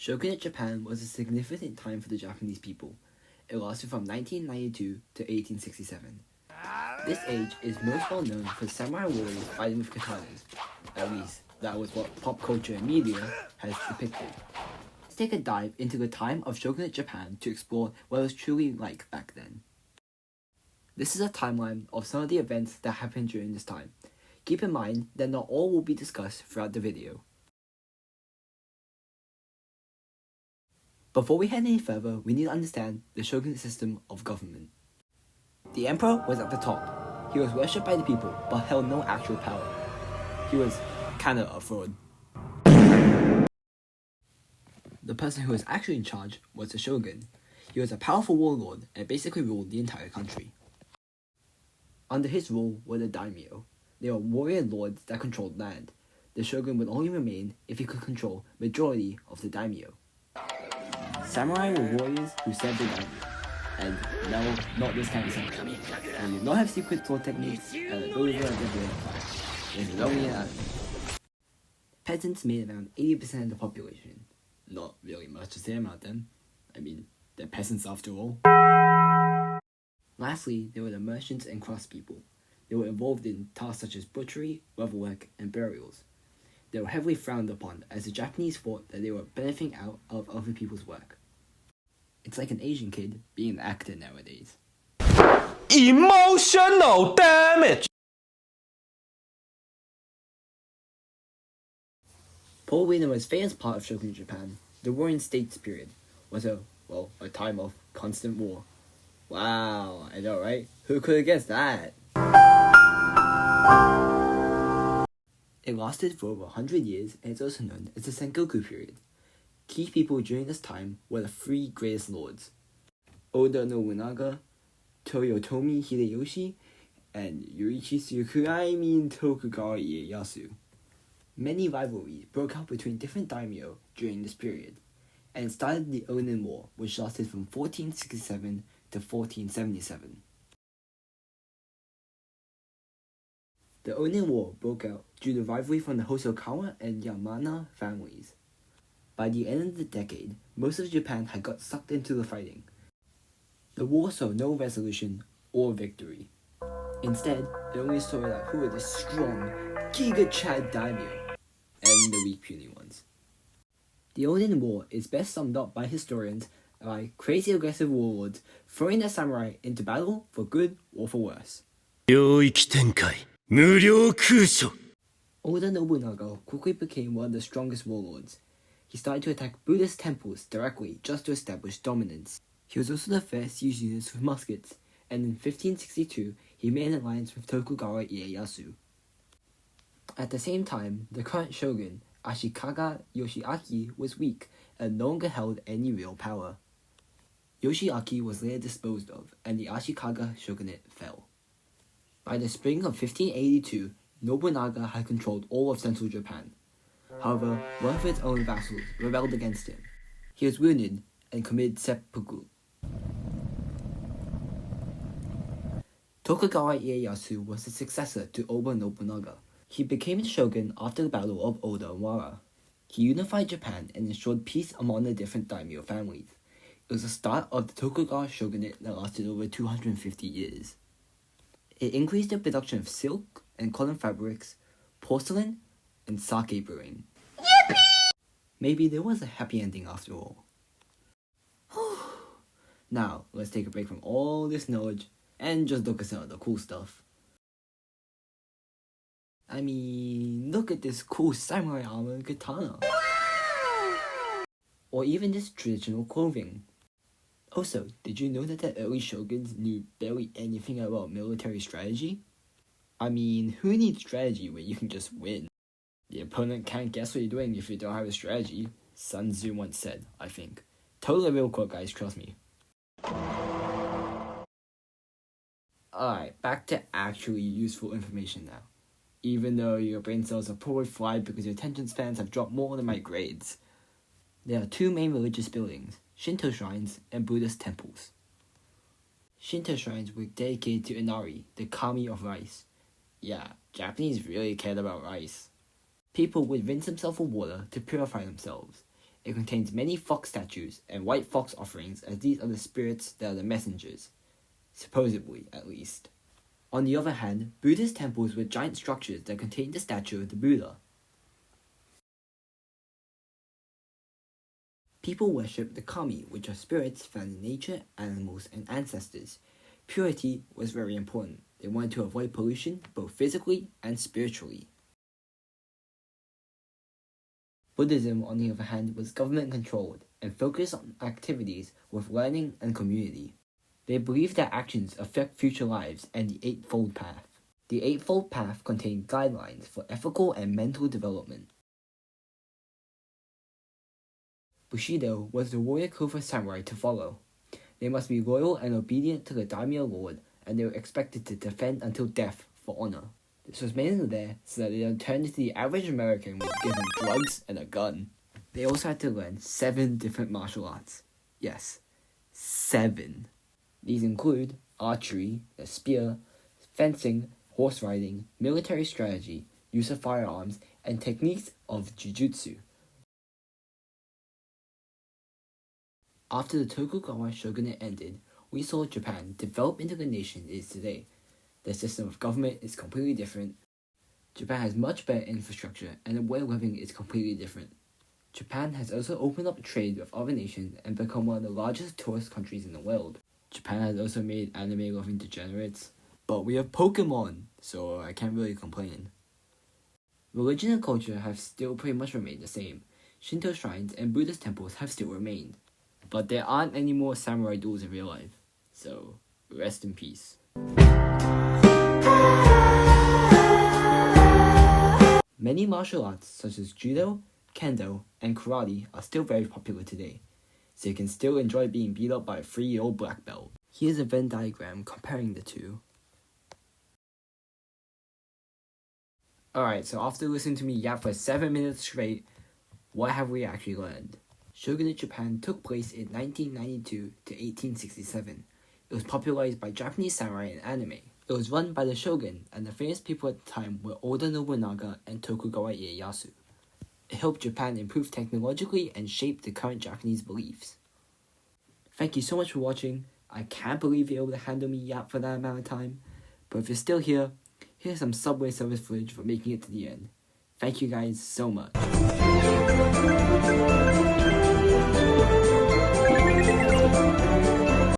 Shogunate Japan was a significant time for the Japanese people. It lasted from 1992 to 1867. This age is most well known for samurai warriors fighting with katanas. At least, that was what pop culture and media has depicted. Let's take a dive into the time of Shogunate Japan to explore what it was truly like back then. This is a timeline of some of the events that happened during this time. Keep in mind that not all will be discussed throughout the video. Before we head any further, we need to understand the shogunate system of government. The emperor was at the top. He was worshipped by the people, but held no actual power. He was kinda a fraud. The person who was actually in charge was the shogun. He was a powerful warlord and basically ruled the entire country. Under his rule were the daimyo. They were warrior lords that controlled land. The shogun would only remain if he could control majority of the daimyo. Samurai were warriors who served the daimyo. And no, not this kind of samurai. They did not have secret sword techniques and the ability to manipulate fire. This is only an enemy. Peasants made around 80% of the population. Not really much to say about them. I mean, they're peasants after all. Lastly, there were the merchants and craftspeople. They were involved in tasks such as butchery, leatherwork, and burials. They were heavily frowned upon as the Japanese thought that they were benefiting out of other people's work. It's like an Asian kid being an actor nowadays. Emotional damage! Probably the most famous part of Shogunate Japan, the Warring States period, was a time of constant war. Wow, I know, right? Who could have guessed that? It lasted for over 100 years and is also known as the Sengoku period. Key people during this time were the three greatest lords: Oda Nobunaga, Toyotomi Hideyoshi, and Tokugawa Ieyasu. Many rivalries broke out between different daimyo during this period, and started the Onin War, which lasted from 1467 to 1477. The Onin War broke out due to rivalry from the Hosokawa and Yamana families. By the end of the decade, most of Japan had got sucked into the fighting. The war saw no resolution or victory. Instead, it only saw out who were the strong, Giga Chad daimyo and the weak puny ones. The Onin War is best summed up by historians by crazy aggressive warlords throwing their samurai into battle for good or for worse. Oda Nobunaga quickly became one of the strongest warlords. He started to attack Buddhist temples directly just to establish dominance. He was also the first to use units with muskets, and in 1562 he made an alliance with Tokugawa Ieyasu. At the same time, the current shogun, Ashikaga Yoshiaki, was weak and no longer held any real power. Yoshiaki was later disposed of, and the Ashikaga shogunate fell. By the spring of 1582, Nobunaga had controlled all of central Japan. However, one of his own vassals rebelled against him. He was wounded and committed seppuku. Tokugawa Ieyasu was the successor to Oda Nobunaga. He became the shogun after the Battle of Odawara. He unified Japan and ensured peace among the different daimyo families. It was the start of the Tokugawa shogunate that lasted over 250 years. It increased the production of silk and cotton fabrics, porcelain, and sake brewing. Yippee! Maybe there was a happy ending after all. Now, let's take a break from all this knowledge and just look at some of the cool stuff. I mean, look at this cool samurai armor and katana. Or even this traditional clothing. Also, did you know that the early shoguns knew barely anything about military strategy? I mean, who needs strategy when you can just win? The opponent can't guess what you're doing if you don't have a strategy. Sun Tzu once said, I think. Totally real quote, guys, trust me. Alright, back to actually useful information now. Even though your brain cells are probably fried because your attention spans have dropped more than my grades. There are two main religious buildings, Shinto shrines and Buddhist temples. Shinto shrines were dedicated to Inari, the kami of rice. Yeah, Japanese really cared about rice. People would rinse themselves with water to purify themselves. It contains many fox statues and white fox offerings, as these are the spirits that are the messengers. Supposedly, at least. On the other hand, Buddhist temples were giant structures that contained the statue of the Buddha. People worship the kami, which are spirits found in nature, animals, and ancestors. Purity was very important. They wanted to avoid pollution, both physically and spiritually. Buddhism, on the other hand, was government-controlled and focused on activities with learning and community. They believed that actions affect future lives and the Eightfold Path. The Eightfold Path contained guidelines for ethical and mental development. Bushido was the warrior code for samurai to follow. They must be loyal and obedient to the daimyo lord, and they were expected to defend until death for honor. This was mainly there so that they don't turn into the average American with given drugs and a gun. They also had to learn 7 different martial arts. Yes, 7. These include archery, the spear, fencing, horse riding, military strategy, use of firearms, and techniques of jujutsu. After the Tokugawa Shogunate ended, we saw Japan develop into the nation it is today. The system of government is completely different. Japan has much better infrastructure, and the way of living is completely different. Japan has also opened up trade with other nations and become one of the largest tourist countries in the world. Japan has also made anime-loving degenerates, but we have Pokemon, so I can't really complain. Religion and culture have still pretty much remained the same. Shinto shrines and Buddhist temples have still remained. But there aren't any more samurai duels in real life, so rest in peace. Many martial arts such as judo, kendo, and karate are still very popular today, so you can still enjoy being beat up by a 3-year-old black belt. Here's a Venn diagram comparing the two. Alright, so after listening to me yap for 7 minutes straight, what have we actually learned? Shogunate Japan took place in 1992 to 1867. It was popularized by Japanese samurai and anime. It was run by the shogun, and the famous people at the time were Oda Nobunaga and Tokugawa Ieyasu. It helped Japan improve technologically and shape the current Japanese beliefs. Thank you so much for watching. I can't believe you're able to handle me yap for that amount of time. But if you're still here, here's some subway service footage for making it to the end. Thank you guys so much.